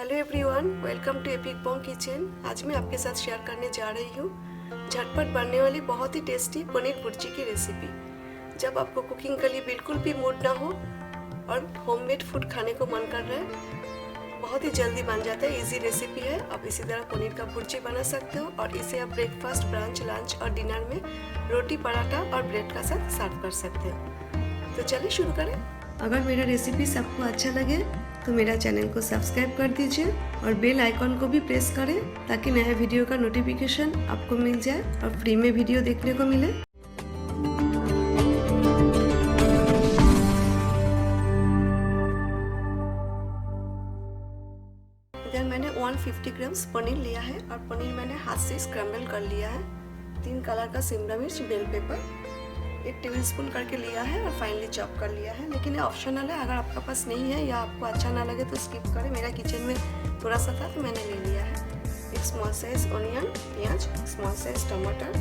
Hello everyone, welcome to epic bomb kitchen. आज मैं आपके साथ शेयर करने जा रही हूँ झटपट बनने वाली बहुत ही टेस्टी पनीर भुर्जी की रेसिपी। जब आपको कुकिंग के लिए बिल्कुल भी मूड ना हो और होममेड फूड खाने को मन कर रहा है, बहुत ही जल्दी बन जाता है। इजी रेसिपी है। आप इसी तरह पनीर का भुर्जी बना सकते हो और इसे आप ब्रेकफास्ट, ब्रंच, लंच और डिनर में रोटी, पराठा और ब्रेड का साथ सर्व कर सकते हो। तो चलिए शुरू करें। अगर मेरा रेसिपी आपको अच्छा लगे तो मेरा चैनल को सब्सक्राइब कर दीजिए और बेल आइकॉन को भी प्रेस करें ताकि नया वीडियो का नोटिफिकेशन आपको मिल जाए और फ्री में वीडियो देखने को मिले। इधर मैंने 150 ग्राम्स पनीर लिया है और पनीर मैंने हाथ से स्क्रैम्बल कर लिया है। 3 कलर का शिमला मिर्च, बेल पेपर 1 टेबलस्पून करके लिया है और फाइनली चॉप कर लिया है। लेकिन ये ऑप्शनल है, अगर आपका पास नहीं है या आपको अच्छा ना लगे तो स्किप करें। मेरा किचन में थोड़ा सा था तो मैंने ले लिया है। एक स्मॉल साइज ऑनियन, प्याज, स्मॉल साइज टमाटर,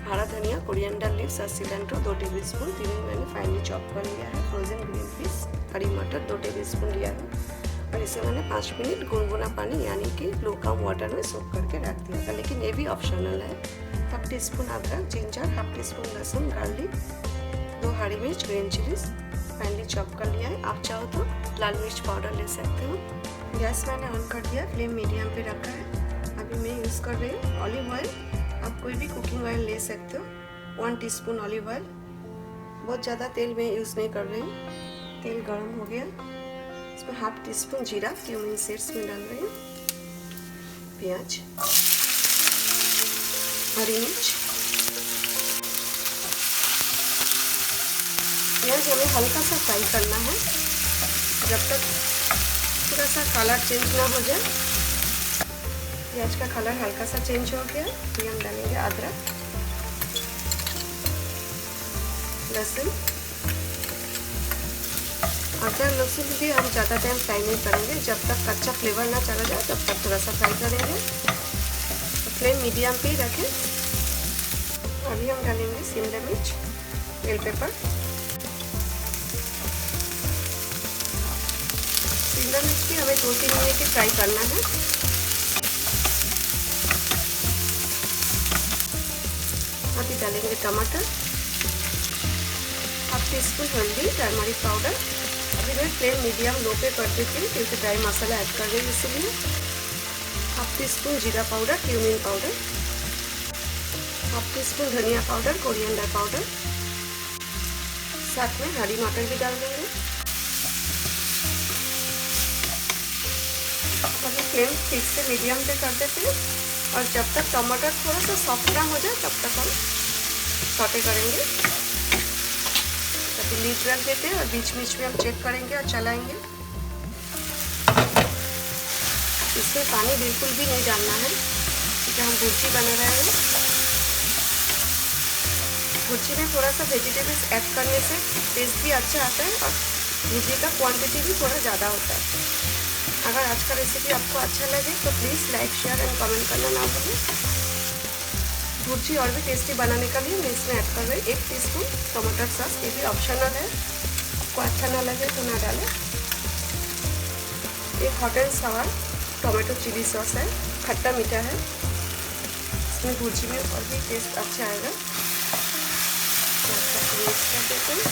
हरा धनिया, कोरिएंडर लीव्स और सिलेंट्रो 2 टेबलस्पून, तीनों मैंने फाइनली चॉप कर लिया है। फ्रोजन ग्रीन पीस, हरी मटर 2 टेबलस्पून लिया है और इसे मैंने 5 मिनट गुनगुना पानी यानी कि लूकवार्म वाटर में सोक करके रख दिया था। लेकिन ये भी ऑप्शनल है। 1/2 टीस्पून अदरक, जिंजर, 1/2 टीस्पून लहसुन, गार्लिक, 2 हरी मिर्च, ग्रीन चिलीज फाइनली चॉप कर लिया है। आप चाहो तो लाल मिर्च पाउडर ले सकते हो। गैस मैंने ऑन कर दिया, फ्लेम मीडियम पे रखा है। अभी मैं यूज़ कर रही हूँ ऑलिव ऑयल। आप कोई भी कुकिंग ऑयल ले सकते हो। 1 टीस्पून ऑलिव ऑयल। बहुत ज़्यादा तेल मैं यूज़ नहीं कर रही हूँ। तेल गर्म हो गया, इसमें 1/2 टीस्पून जीरा क्यूमिन सीड्स में डाल रही हूँ। प्याज, हरी मिर्च, प्याज हमें हल्का सा फ्राई करना है जब तक थोड़ा सा कलर चेंज ना हो जाए। प्याज का कलर हल्का सा चेंज हो गया, फिर हम डालेंगे अदरक, लहसुन। अदरक लहसुन भी हम ज़्यादा टाइम फ्राई नहीं करेंगे, जब तक कच्चा फ्लेवर ना चला जाए तब तक थोड़ा सा फ्राई करेंगे। तो फ्लेम मीडियम पे ही रखें। अभी हम डालेंगे शिमला मिर्च, बेल पेपर। शिमला मिर्च भी हमें 2-3 मिनट ही फ्राई करना है। अभी डालेंगे टमाटर, 1/2 टीस्पून हल्दी, टर्मरिक पाउडर। अभी मैं फ्लेम मीडियम लो पे कर देती हूँ क्योंकि ड्राई मसाला ऐड कर रही हूँ, इसीलिए 1/2 टीस्पून जीरा पाउडर, क्यूमिन पाउडर, 1/2 टीस्पून धनिया पाउडर, कोरिएंडर पाउडर, साथ में हरी मटर भी डाल देंगे। अभी फ्लेम फिर से मीडियम पे कर देते हैं और जब तक टमाटर थोड़ा सा सॉफ्ट ना हो जाए तब तक हम सॉटे करेंगे। अभी लीड रख देते हैं और बीच बीच में हम चेक करेंगे और चलाएंगे। इसमें पानी बिल्कुल भी नहीं डालना है क्योंकि हम भुर्जी बना रहे हैं। भुर्जी में थोड़ा सा वेजिटेबल्स ऐड करने से टेस्ट भी अच्छा आता है और भुर्जी का क्वांटिटी भी थोड़ा ज़्यादा होता है। अगर आज का रेसिपी आपको अच्छा लगे तो please like, share and comment करना ना भूलें। भुर्जी और भी टेस्टी बनाने का लिए मैं इसमें ऐड कर रही 1 टीस्पून टमाटर सॉस। ये भी ऑप्शनल है, आपको अच्छा ना लगे तो ना डालें। एक hot and sour tomato chilli sauce है, खट्टा मीठा है। इसमें भुर्जी में और भी टेस्ट अच्छा आएगा। मिक्स कर देते हैं।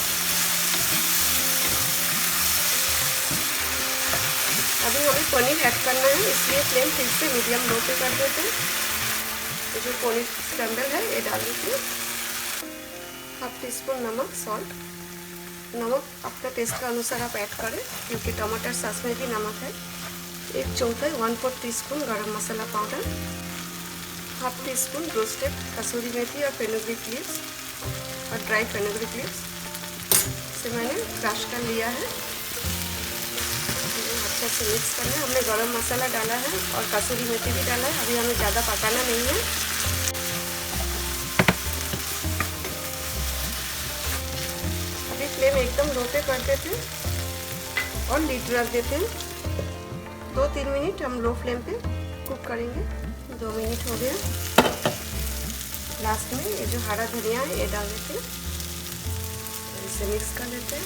अभी हमें पनीर ऐड करना है, इसलिए फ्लेम फिर से मीडियम लो पे कर देते हैं। तो जो पनीर स्क्रैम्बल है ये डाल देते हैं। 1/2 टीस्पून नमक, सॉल्ट। नमक अपने टेस्ट के अनुसार आप ऐड करें क्योंकि टमाटर सॉस में भी नमक है। 1/4 1/4 टीस्पून गरम मसाला पाउडर, 1/2 टीस्पून रोस्टेड कसूरी मेथी और फेनुग्रीक लीव्स और ड्राई फेनुग्रीक लीव्स से मैंने क्रश कर लिया है। अच्छे से मिक्स करना है। हमने गरम मसाला डाला है और कसूरी मेथी भी डाला है। अभी हमें ज़्यादा पकाना नहीं है। अभी फ्लेम एकदम लो पे कर देते हैं और लीड रख देते हैं। 2-3 मिनट हम लो फ्लेम पे कुक करेंगे। 2 मिनट हो गया। लास्ट में ये जो हरा धनिया है ये डाल देते हैं, इसे मिक्स कर लेते हैं।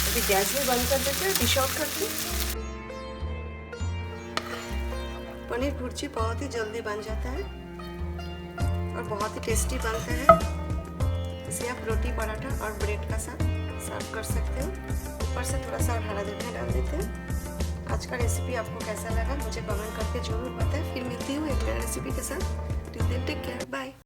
अभी गैस भी बंद कर देते हैं, डिश आउट करते हैं। पनीर भुर्जी बहुत ही जल्दी बन जाता है और बहुत ही टेस्टी बनता है। इसे आप रोटी, पराठा और ब्रेड का साथ सर्व कर सकते हो। ऊपर से थोड़ा सा हरा धनिया डाल देते हैं। आज का रेसिपी आपको कैसा लगा मुझे कमेंट करके जरूर बताएं। फिर मिलती हूँ एक नई रेसिपी के साथ। Till then take care, bye.